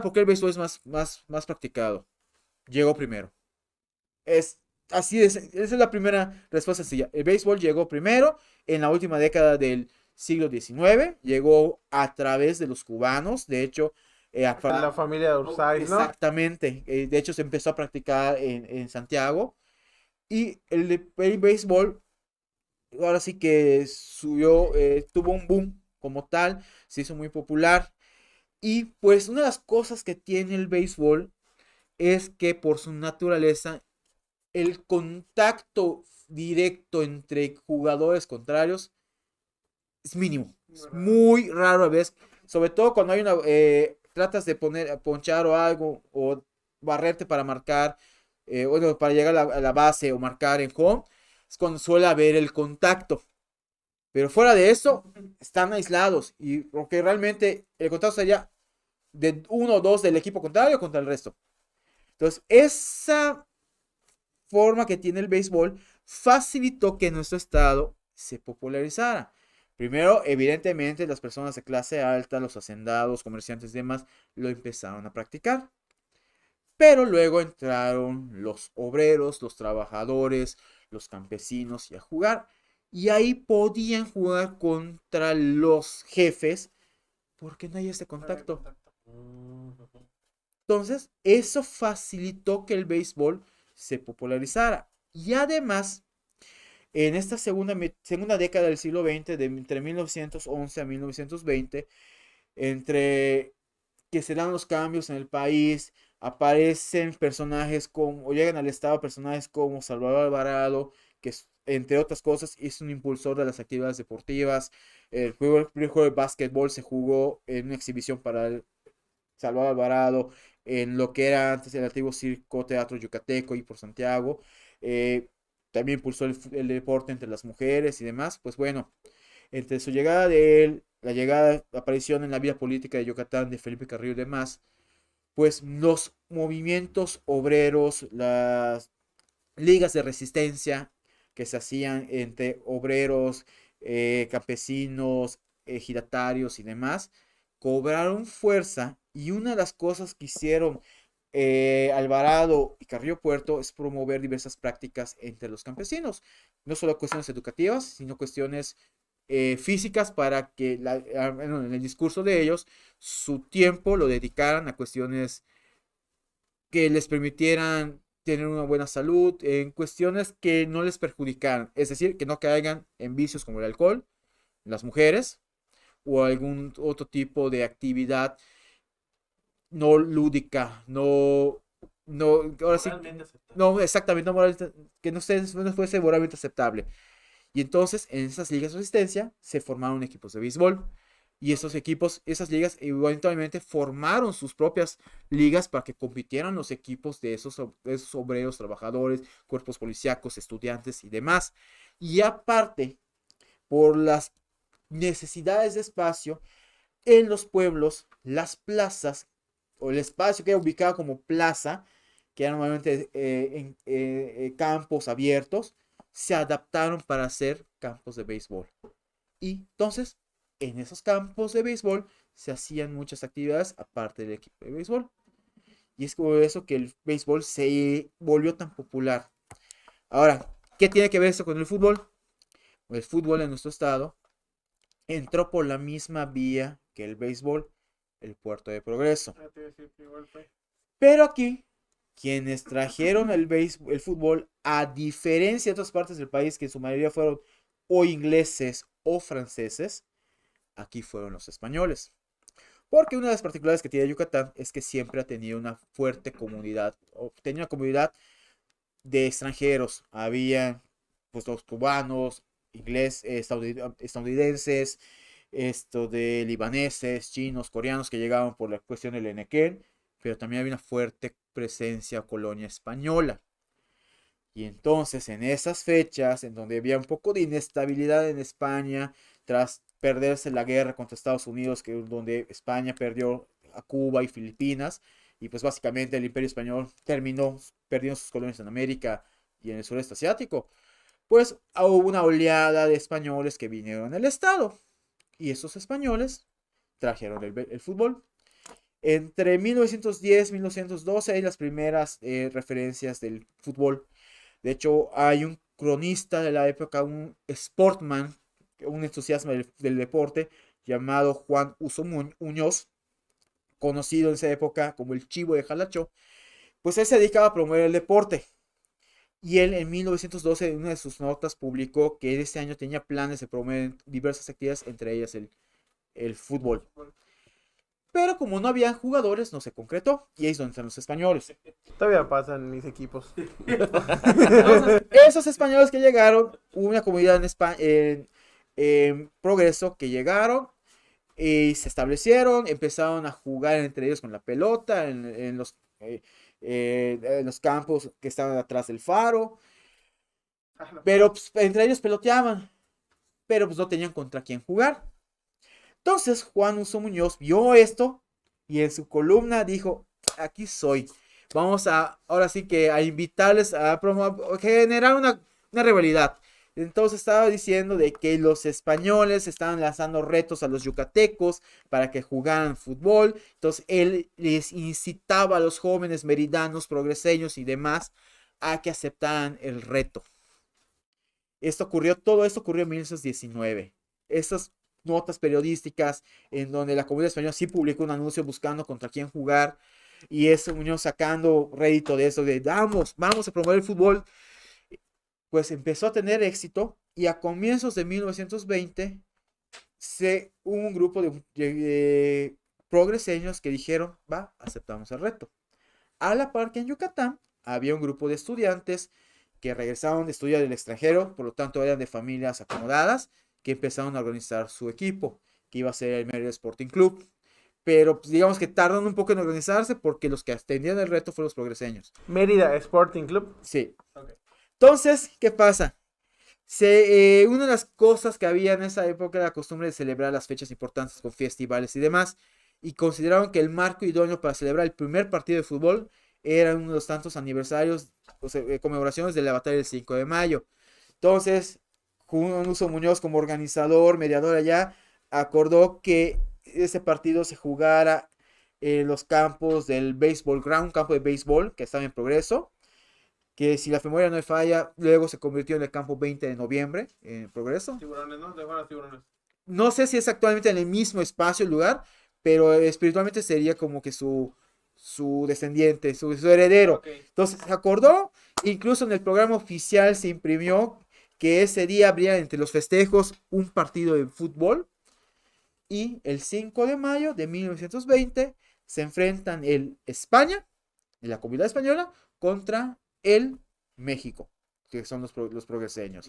porque el béisbol es más practicado. Llegó primero. Es así, esa es la primera respuesta sencilla. El béisbol llegó primero en la última década del siglo XIX, llegó a través de los cubanos, de hecho, La familia de Ursáis, ¿no? exactamente, de hecho se empezó a practicar en Santiago y el béisbol ahora sí que subió, tuvo un boom como tal, se hizo muy popular y pues una de las cosas que tiene el béisbol es que por su naturaleza el contacto directo entre jugadores contrarios es mínimo. Es muy raro a veces. Sobre todo cuando hay una. Tratas de ponchar o algo. O barrerte para marcar. Bueno, para llegar a la base o marcar en home. Es cuando suele haber el contacto. Pero fuera de eso, están aislados. Y porque realmente el contacto sería de uno o dos del equipo contrario contra el resto. Entonces, esa forma que tiene el béisbol facilitó que nuestro estado se popularizara. Primero, evidentemente, las personas de clase alta, los hacendados, comerciantes y demás, lo empezaron a practicar. Pero luego entraron los obreros, los trabajadores, los campesinos y a jugar. Y ahí podían jugar contra los jefes porque no hay este contacto. Entonces, eso facilitó que el béisbol se popularizara. Y además, en esta segunda década del siglo XX, de entre 1911 a 1920, entre que se dan los cambios en el país, aparecen personajes como, o llegan al estado personajes como Salvador Alvarado, que entre otras cosas es un impulsor de las actividades deportivas. El primer juego de básquetbol se jugó en una exhibición para el Salvador Alvarado, en lo que era antes el antiguo Circo Teatro Yucateco y por Santiago. Eh, También impulsó el deporte entre las mujeres y demás. Pues bueno, entre su llegada de él, la llegada, aparición en la vida política de Yucatán de Felipe Carrillo y demás, pues los movimientos obreros, las ligas de resistencia que se hacían entre obreros, campesinos, ejidatarios y demás, cobraron fuerza y una de las cosas que hicieron Alvarado y Carrillo Puerto es promover diversas prácticas entre los campesinos, no solo cuestiones educativas, sino cuestiones físicas para que bueno, en el discurso de ellos su tiempo lo dedicaran a cuestiones que les permitieran tener una buena salud, en cuestiones que no les perjudicaran, es decir, que no caigan en vicios como el alcohol, las mujeres o algún otro tipo de actividad no lúdica, ahora sí, no, exactamente, que no fuese moralmente aceptable. Y entonces, en esas ligas de resistencia, se formaron equipos de béisbol. Y esos equipos, esas ligas, eventualmente formaron sus propias ligas para que compitieran los equipos de esos obreros, trabajadores, cuerpos policíacos, estudiantes y demás. Y aparte, por las necesidades de espacio, en los pueblos, las plazas, o el espacio que era ubicado como plaza, que eran normalmente campos abiertos, se adaptaron para hacer campos de béisbol. Y entonces, en esos campos de béisbol se hacían muchas actividades aparte del equipo de béisbol. Y es por eso que el béisbol se volvió tan popular. Ahora, ¿qué tiene que ver esto con el fútbol? El fútbol en nuestro estado entró por la misma vía que el béisbol, el puerto de progreso. Pero aquí, quienes trajeron el fútbol, a diferencia de otras partes del país, que en su mayoría fueron o ingleses o franceses, aquí fueron los españoles. Porque una de las particularidades que tiene Yucatán es que siempre ha tenido una fuerte comunidad, o tenía una comunidad de extranjeros. Había pues los cubanos, estadounidenses, esto de libaneses, chinos, coreanos que llegaban por la cuestión del Enequén, pero también había una fuerte presencia colonia española. Y entonces en esas fechas, en donde había un poco de inestabilidad en España, tras perderse la guerra contra Estados Unidos, que donde España perdió a Cuba y Filipinas, y pues básicamente el Imperio Español terminó perdiendo sus colonias en América y en el sureste asiático, pues hubo una oleada de españoles que vinieron al estado. Y esos españoles trajeron el fútbol. Entre 1910 y 1912 hay las primeras referencias del fútbol. De hecho, hay un cronista de la época, un sportman, un entusiasta del deporte, llamado Juan Uso Muñoz, conocido en esa época como el Chivo de Jalacho. Pues él se dedicaba a promover el deporte. Y él en 1912 en una de sus notas publicó que este año tenía planes de promover diversas actividades, entre ellas el fútbol. Pero como no habían jugadores, no se concretó. Y ahí es donde están los españoles. Todavía pasan mis equipos. Entonces, esos españoles que llegaron, hubo una comunidad en España, en Progreso, que llegaron y se establecieron, empezaron a jugar entre ellos con la pelota en los campos que estaban atrás del faro. Pero pues, entre ellos peloteaban, pero pues no tenían contra quién jugar. Entonces Juan Uso Muñoz vio esto y en su columna dijo, aquí soy. Vamos ahora sí que a invitarles a generar una rivalidad. Entonces estaba diciendo de que los españoles estaban lanzando retos a los yucatecos para que jugaran fútbol. Entonces él les incitaba a los jóvenes meridanos, progreseños y demás a que aceptaran el reto. Todo esto ocurrió en 1919. Estas notas periodísticas en donde la comunidad española sí publicó un anuncio buscando contra quién jugar y ese Muñoz sacando rédito de eso, de vamos a promover el fútbol, pues empezó a tener éxito y a comienzos de 1920 hubo un grupo de progreseños que dijeron, aceptamos el reto. A la par que en Yucatán había un grupo de estudiantes que regresaron de estudiar del extranjero, por lo tanto eran de familias acomodadas, que empezaron a organizar su equipo, que iba a ser el Mérida Sporting Club. Pero pues, digamos que tardan un poco en organizarse porque los que atendían el reto fueron los progreseños. Mérida Sporting Club. Sí. Okay. Entonces, ¿qué pasa? Una de las cosas que había en esa época era la costumbre de celebrar las fechas importantes con festivales y demás. Y consideraron que el marco idóneo para celebrar el primer partido de fútbol era uno de los tantos aniversarios, conmemoraciones de la batalla del 5 de mayo. Entonces, Juan Uso Muñoz, como organizador, mediador allá, acordó que ese partido se jugara en los campos del Baseball Ground, un campo de béisbol que estaba en Progreso, que si la memoria no me falla, luego se convirtió en el campo 20 de noviembre en Progreso. Tiburones, ¿no? De Tiburones. No sé si es actualmente en el mismo espacio, el lugar, pero espiritualmente sería como que su descendiente, su heredero. Okay. Entonces se acordó, incluso en el programa oficial se imprimió que ese día habría entre los festejos un partido de fútbol y el 5 de mayo de 1920 se enfrentan el España, la comunidad española, contra el México, que son los progreseños.